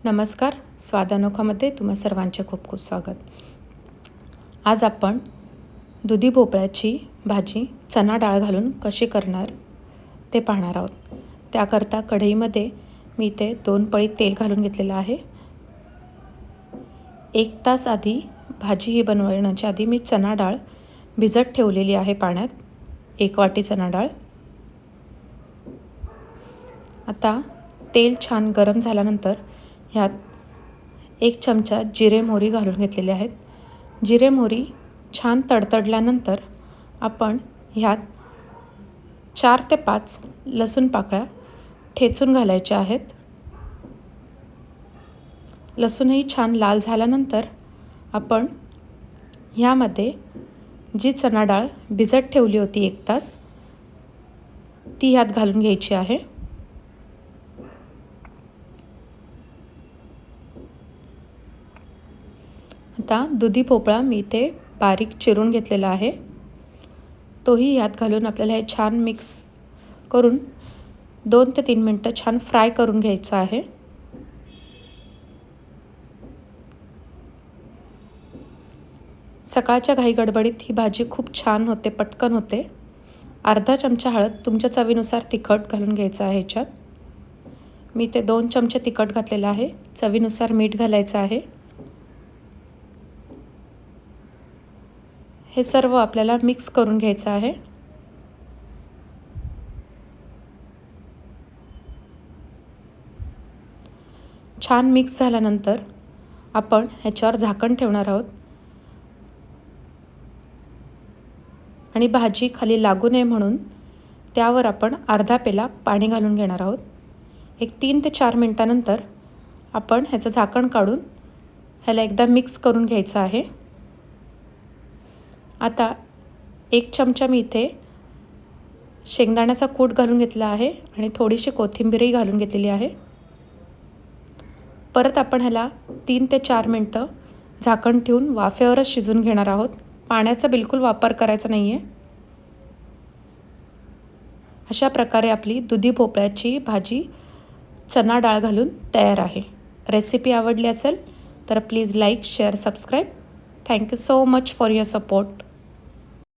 नमस्कार. स्वाद अनोखामध्ये तुम्हा सर्वांचे खूप खूप स्वागत. आज आपण दुधी भोपळ्याची भाजी चणा डाळ घालून कशी करणार ते पाहणार आहोत. त्याकरता कढईमध्ये मी इथे 2 पळी तेल घालून घेतलेलं आहे. 1 तास आधी भाजी ही बनवण्याच्या आधी मी चणा डाळ भिजत ठेवलेली आहे पाण्यात. 1 वाटी चणा डाळ. आता तेल छान गरम झाल्यानंतर ह्यात 1 चमचा जिरे मोहरी घालून घेतलेले आहेत. जिरे मोहरी छान तडतडल्यानंतर आपण ह्यात 4 ते 5 लसूण पाकळ्या ठेचून घालायच्या आहेत. लसूणही छान लाल झाल्यानंतर आपण ह्यामध्ये जी चणा डाळ भिजत ठेवली होती 1 तास ती ह्यात घालून घ्यायची आहे. आता दुधी भोपळा मी इथे बारीक चिरून घेतलेला आहे. तोही यात घालून आपल्याला हे छान मिक्स करून 2 ते 3 मिनटं छान फ्राय करून घ्यायचं आहे. सकाळच्या घाई गडबडीत ही भाजी खूप छान होते, पटकन होते. अर्धा चमचा हळद तुमच्या चवीनुसार तिखट घालून घ्यायचं आहे ह्याच्यात. मी ते 2 चमचे तिखट घातलेलं आहे. चवीनुसार मीठ घालायचं आहे. हे सर्व आपल्याला मिक्स करून घ्यायचं आहे. छान मिक्स झाल्यानंतर आपण ह्याच्यावर झाकण ठेवणार आहोत आणि भाजी खाली लागू नये म्हणून त्यावर आपण अर्धा पेला पाणी घालून घेणार आहोत. एक 3 ते 4 मिनिटानंतर आपण ह्याचं झाकण काढून ह्याला एकदा मिक्स करून घ्यायचं आहे. आता 1 चमचा मी इथे शेंगदाण्याचा कूट घालून घेतला आहे आणि थोडीशी कोथिंबीरही घालून घेतलेली आहे. परत आपण ह्याला 3 ते 4 मिनटं झाकण ठेवून वाफेवरच शिजून घेणार आहोत. पाण्याचा बिलकुल वापर करायचा नाही आहे. अशा प्रकारे आपली दुधी भोपळ्याची भाजी चणा डाळ घालून तयार आहे. रेसिपी आवडली असेल तर please like, share, subscribe. Thank you so much for your support.